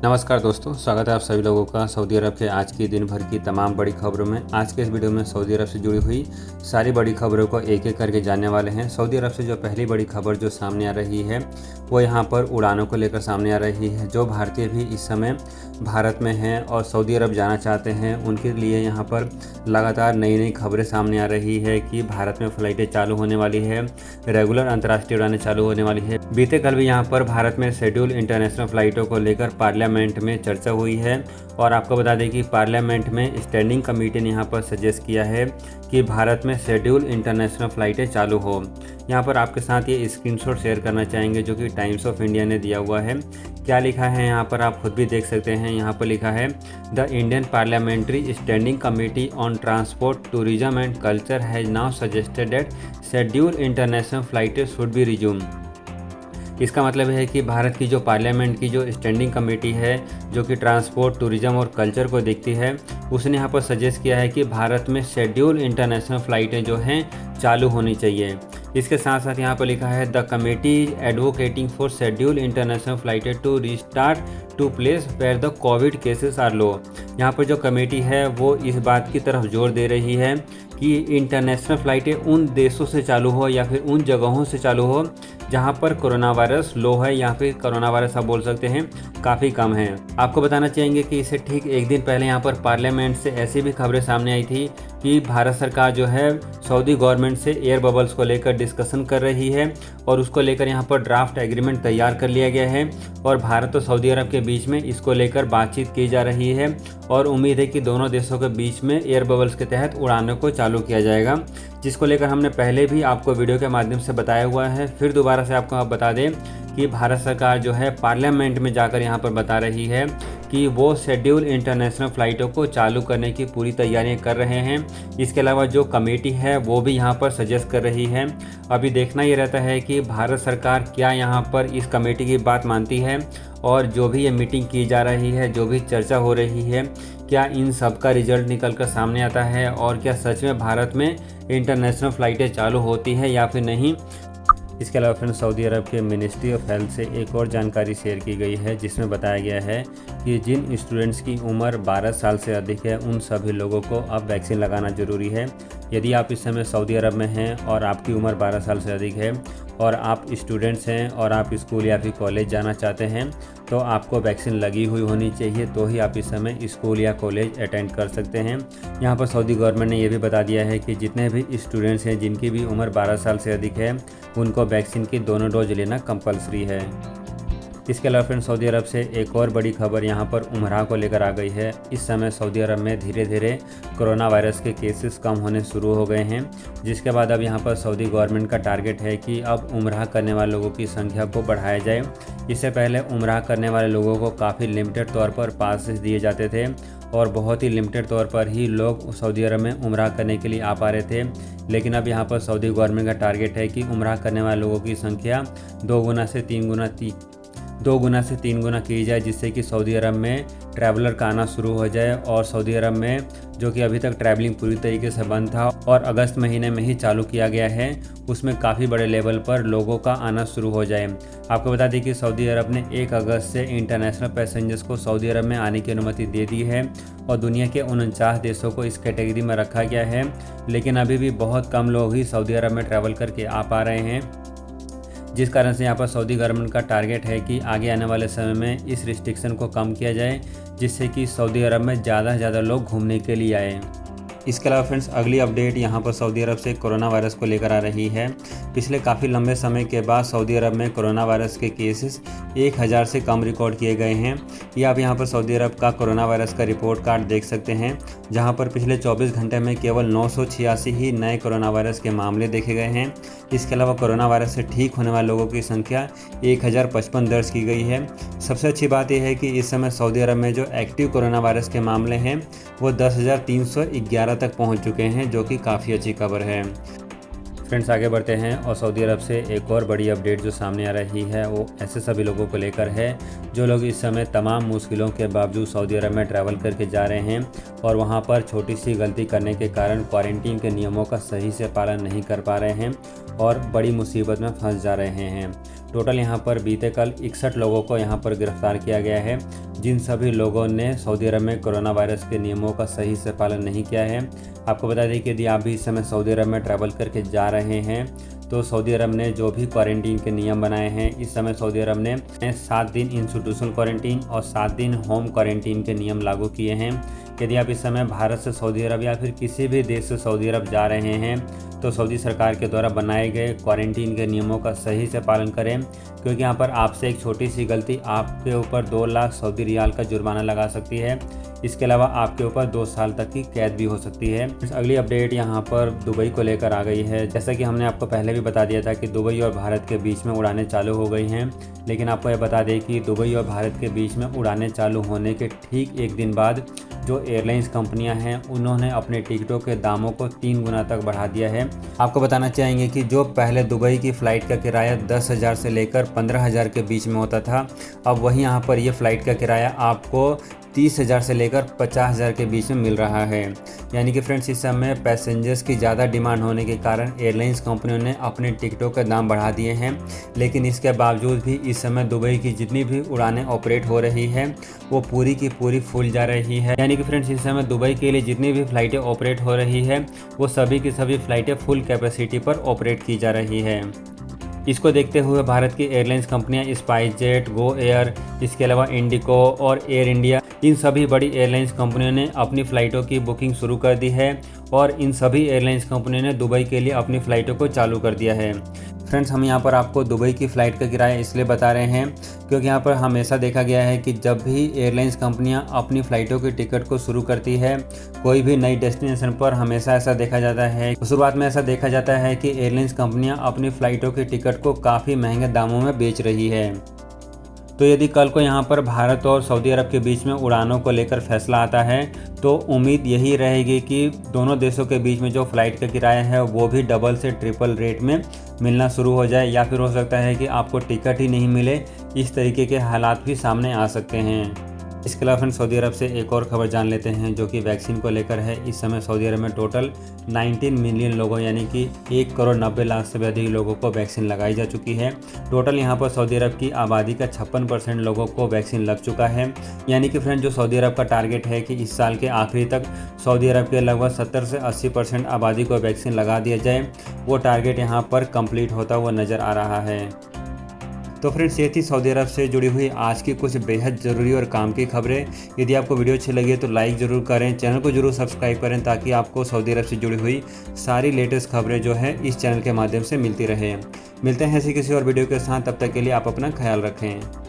नमस्कार दोस्तों, स्वागत है आप सभी लोगों का सऊदी अरब के आज की दिन भर की तमाम बड़ी खबरों में। आज के इस वीडियो में सऊदी अरब से जुड़ी हुई सारी बड़ी खबरों को एक एक करके जानने वाले हैं। सऊदी अरब से जो पहली बड़ी खबर जो सामने आ रही है वो यहाँ पर उड़ानों को लेकर सामने आ रही है। जो भारतीय भी इस समय भारत में हैं और सऊदी अरब जाना चाहते हैं उनके लिए यहाँ पर लगातार नई नई खबरें सामने आ रही है कि भारत में फ़्लाइटें चालू होने वाली है, रेगुलर अंतर्राष्ट्रीय उड़ानें चालू होने वाली है। बीते कल भी यहाँ पर भारत में शेड्यूल इंटरनेशनल फ़्लाइटों को लेकर पार्लियामेंट में चर्चा हुई है और आपको बता दें कि पार्लियामेंट में स्टैंडिंग कमेटी ने यहाँ पर सजेस्ट किया है कि भारत में शेड्यूल इंटरनेशनल फ़्लाइटें चालू हो। यहाँ पर आपके साथ ये स्क्रीनशॉट शेयर करना चाहेंगे जो कि टाइम्स ऑफ इंडिया ने दिया हुआ है। क्या लिखा है यहाँ पर आप खुद भी देख सकते हैं। यहाँ पर लिखा है the Indian parliamentary standing committee on transport tourism and culture has now suggested that schedule international फ़्लाइटें शुड बी रिज्यूम। इसका मतलब है कि भारत की जो पार्लियामेंट की जो स्टैंडिंग कमेटी है जो कि ट्रांसपोर्ट टूरिज्म और कल्चर को देखती है उसने यहाँ पर सजेस्ट किया है कि भारत में शेड्यूल इंटरनेशनल फ़्लाइटें जो हैं चालू होनी चाहिए। इसके साथ साथ यहाँ पर लिखा है the committee advocating for schedule international फ़्लाइटें to restart to place where the COVID cases are low. यहाँ पर जो कमेटी है वो इस बात की तरफ जोर दे रही है कि इंटरनेशनल फ़्लाइटें उन देशों से चालू हो या फिर उन जगहों से चालू हो जहां पर कोरोना वायरस लो है या फिर कोरोना वायरस आप बोल सकते हैं काफ़ी कम है। आपको बताना चाहेंगे कि इससे ठीक एक दिन पहले यहां पर पार्लियामेंट से ऐसी भी खबरें सामने आई थी कि भारत सरकार जो है सऊदी गवर्नमेंट से एयर बबल्स को लेकर डिस्कशन कर रही है और उसको लेकर यहां पर ड्राफ्ट एग्रीमेंट तैयार कर लिया गया है और भारत और सऊदी अरब के बीच में इसको लेकर बातचीत की जा रही है और उम्मीद है कि दोनों देशों के बीच में एयर बबल्स के तहत उड़ानों को चालू किया जाएगा, जिसको लेकर हमने पहले भी आपको वीडियो के माध्यम से बताया हुआ है। फिर दोबारा से आपको बता दें कि भारत सरकार जो है पार्लियामेंट में जाकर यहाँ पर बता रही है कि वो शेड्यूल इंटरनेशनल फ़्लाइटों को चालू करने की पूरी तैयारियां कर रहे हैं। इसके अलावा जो कमेटी है वो भी यहाँ पर सजेस्ट कर रही है। अभी देखना ये रहता है कि भारत सरकार क्या यहाँ पर इस कमेटी की बात मानती है और जो भी ये मीटिंग की जा रही है, जो भी चर्चा हो रही है, क्या इन सब का रिजल्ट निकल कर सामने आता है और क्या सच में भारत में इंटरनेशनल फ़्लाइटें चालू होती हैं या फिर नहीं। इसके अलावा फ्रेंड्स सऊदी अरब के मिनिस्ट्री ऑफ हेल्थ से एक और जानकारी शेयर की गई है जिसमें बताया गया है कि जिन स्टूडेंट्स की उम्र 12 साल से अधिक है उन सभी लोगों को अब वैक्सीन लगाना ज़रूरी है। यदि आप इस समय सऊदी अरब में हैं और आपकी उम्र 12 साल से अधिक है और आप स्टूडेंट्स हैं और आप स्कूल या फिर कॉलेज जाना चाहते हैं तो आपको वैक्सीन लगी हुई होनी चाहिए, तो ही आप इस समय स्कूल या कॉलेज अटेंड कर सकते हैं। यहाँ पर सऊदी गवर्नमेंट ने यह भी बता दिया है कि जितने भी स्टूडेंट्स हैं जिनकी भी उम्र 12 साल से अधिक है उनको वैक्सीन की दोनों डोज लेना कंपलसरी है। इसके अलावा फ्रेंड्स सऊदी अरब से एक और बड़ी खबर यहाँ पर उम्रा को लेकर आ गई है। इस समय सऊदी अरब में धीरे धीरे कोरोना वायरस के केसेस कम होने शुरू हो गए हैं, जिसके बाद अब यहाँ पर सऊदी गवर्नमेंट का टारगेट है कि अब उम्रा करने वाले लोगों की संख्या को बढ़ाया जाए। इससे पहले उम्रा करने वाले लोगों को काफ़ी लिमिटेड तौर पर पासेस दिए जाते थे और बहुत ही लिमिटेड तौर पर ही लोग सऊदी अरब में उम्रा करने के लिए आ पा रहे थे, लेकिन अब यहाँ पर सऊदी गवर्नमेंट का टारगेट है कि उम्रा करने वाले लोगों की संख्या 2 गुना से 3 गुना की जाए, जिससे कि सऊदी अरब में ट्रैवलर का आना शुरू हो जाए और सऊदी अरब में जो कि अभी तक ट्रैवलिंग पूरी तरीके से बंद था और अगस्त महीने में ही चालू किया गया है उसमें काफ़ी बड़े लेवल पर लोगों का आना शुरू हो जाए। आपको बता दें कि सऊदी अरब ने 1 अगस्त से इंटरनेशनल पैसेंजर्स को सऊदी अरब में आने की अनुमति दे दी है और दुनिया के 49 देशों को इस कैटेगरी में रखा गया है, लेकिन अभी भी बहुत कम लोग ही सऊदी अरब में ट्रैवल करके आ पा रहे हैं, जिस कारण से यहाँ पर सऊदी गवर्नमेंट का टारगेट है कि आगे आने वाले समय में इस रिस्ट्रिक्शन को कम किया जाए, जिससे कि सऊदी अरब में ज़्यादा से ज़्यादा लोग घूमने के लिए आए। इसके अलावा फ्रेंड्स अगली अपडेट यहाँ पर सऊदी अरब से कोरोना वायरस को लेकर आ रही है। पिछले काफ़ी लंबे समय के बाद सऊदी अरब में कोरोना वायरस के केसेस 1000 से कम रिकॉर्ड किए गए हैं। ये आप यहाँ पर सऊदी अरब का कोरोना वायरस का रिपोर्ट कार्ड देख सकते हैं, जहाँ पर पिछले 24 घंटे में केवल 986 ही नए कोरोना वायरस के मामले देखे गए हैं। इसके अलावा कोरोना वायरस से ठीक होने वाले लोगों की संख्या 1055 दर्ज की गई है। सबसे अच्छी बात यह है कि इस समय सऊदी अरब में जो एक्टिव कोरोना वायरस के मामले हैं वो 10,311 तक पहुंच चुके हैं, जो कि काफ़ी अच्छी खबर है। फ्रेंड्स आगे बढ़ते हैं और सऊदी अरब से एक और बड़ी अपडेट जो सामने आ रही है वो ऐसे सभी लोगों को लेकर है जो लोग इस समय तमाम मुश्किलों के बावजूद सऊदी अरब में ट्रैवल करके जा रहे हैं और वहां पर छोटी सी गलती करने के कारण क्वारंटीन के नियमों का सही से पालन नहीं कर पा रहे हैं और बड़ी मुसीबत में फंस जा रहे हैं। टोटल यहाँ पर बीते कल 61 लोगों को यहाँ पर गिरफ्तार किया गया है, जिन सभी लोगों ने सऊदी अरब में कोरोना वायरस के नियमों का सही से पालन नहीं किया है। आपको बता दें कि यदि आप भी इस समय सऊदी अरब में ट्रैवल करके जा रहे हैं तो सऊदी अरब ने जो भी क्वारंटीन के नियम बनाए हैं, इस समय सऊदी अरब ने 7 दिन इंस्टीट्यूशनल क्वारंटीन और 7 दिन होम क्वारंटीन के नियम लागू किए हैं। यदि आप इस समय भारत से सऊदी अरब या फिर किसी भी देश से सऊदी अरब जा रहे हैं तो सऊदी सरकार के द्वारा बनाए गए क्वारंटीन के नियमों का सही से पालन करें, क्योंकि यहाँ पर आपसे एक छोटी सी गलती आपके ऊपर 2 लाख सऊदी रियाल का जुर्माना लगा सकती है। इसके अलावा आपके ऊपर 2 साल तक की कैद भी हो सकती है। अगली अपडेट यहाँ पर दुबई को लेकर आ गई है। जैसा कि हमने आपको पहले भी बता दिया था कि दुबई और भारत के बीच में उड़ानें चालू हो गई हैं, लेकिन आपको यह बता दें कि दुबई और भारत के बीच में उड़ानें चालू होने के ठीक एक दिन बाद जो एयरलाइंस कंपनियां हैं उन्होंने अपने टिकटों के दामों को 3 गुना तक बढ़ा दिया है। आपको बताना चाहेंगे कि जो पहले दुबई की फ़्लाइट का किराया 10,000 से लेकर 15,000 के बीच में होता था, अब वहीं यहाँ पर ये फ़्लाइट का किराया आपको 30,000 से लेकर 50,000 के बीच में मिल रहा है। यानी कि फ्रेंड्स, इस समय पैसेंजर्स की ज़्यादा डिमांड होने के कारण एयरलाइंस कंपनियों ने अपने टिकटों के दाम बढ़ा दिए हैं, लेकिन इसके बावजूद भी इस समय दुबई की जितनी भी उड़ानें ऑपरेट हो रही है वो पूरी की पूरी फुल जा रही है। यानी कि फ्रेंड्स, इस समय दुबई के लिए जितनी भी फ़्लाइटें ऑपरेट हो रही है वो सभी की सभी फ़्लाइटें फुल कैपेसिटी पर ऑपरेट की जा रही है। इसको देखते हुए भारत की एयरलाइंस कंपनियां स्पाइसजेट, गो एयर, इसके अलावा इंडिगो और एयर इंडिया, इन सभी बड़ी एयरलाइंस कंपनियों ने अपनी फ़्लाइटों की बुकिंग शुरू कर दी है और इन सभी एयरलाइंस कंपनियों ने दुबई के लिए अपनी फ़्लाइटों को चालू कर दिया है। फ्रेंड्स, हम यहाँ पर आपको दुबई की फ़्लाइट का किराया इसलिए बता रहे हैं क्योंकि यहाँ पर हमेशा देखा गया है कि जब भी एयरलाइंस कंपनियाँ अपनी फ़्लाइटों की टिकट को शुरू करती है कोई भी नई डेस्टिनेशन पर, हमेशा ऐसा देखा जाता है, शुरुआत में ऐसा देखा जाता है कि एयरलाइंस कंपनियाँ अपनी फ़्लाइटों की टिकट को काफ़ी महंगे दामों में बेच रही है। तो यदि कल को यहाँ पर भारत और सऊदी अरब के बीच में उड़ानों को लेकर फैसला आता है तो उम्मीद यही रहेगी कि दोनों देशों के बीच में जो फ़्लाइट का किराया है वो भी डबल से ट्रिपल रेट में मिलना शुरू हो जाए, या फिर हो सकता है कि आपको टिकट ही नहीं मिले। इस तरीके के हालात भी सामने आ सकते हैं। इसके अलावा फ्रेंड्स, सऊदी अरब से एक और खबर जान लेते हैं जो कि वैक्सीन को लेकर है। इस समय सऊदी अरब में टोटल 19 मिलियन लोगों यानी कि 1,90,00,000 से भी अधिक लोगों को वैक्सीन लगाई जा चुकी है। टोटल यहाँ पर सऊदी अरब की आबादी का 56% लोगों को वैक्सीन लग चुका है। यानी कि फ्रेंड्स, जो सऊदी अरब का टारगेट है कि इस साल के आखिरी तक सऊदी अरब के लगभग 70 से 80% आबादी को वैक्सीन लगा दिया जाए, वो टारगेट यहाँ पर कंप्लीट होता हुआ नज़र आ रहा है। तो फ्रेंड्स, ये थी सऊदी अरब से जुड़ी हुई आज की कुछ बेहद ज़रूरी और काम की खबरें। यदि आपको वीडियो अच्छी लगी है तो लाइक ज़रूर करें, चैनल को ज़रूर सब्सक्राइब करें ताकि आपको सऊदी अरब से जुड़ी हुई सारी लेटेस्ट खबरें जो है इस चैनल के माध्यम से मिलती रहे। मिलते हैं ऐसी किसी और वीडियो के साथ, तब तक के लिए आप अपना ख्याल रखें।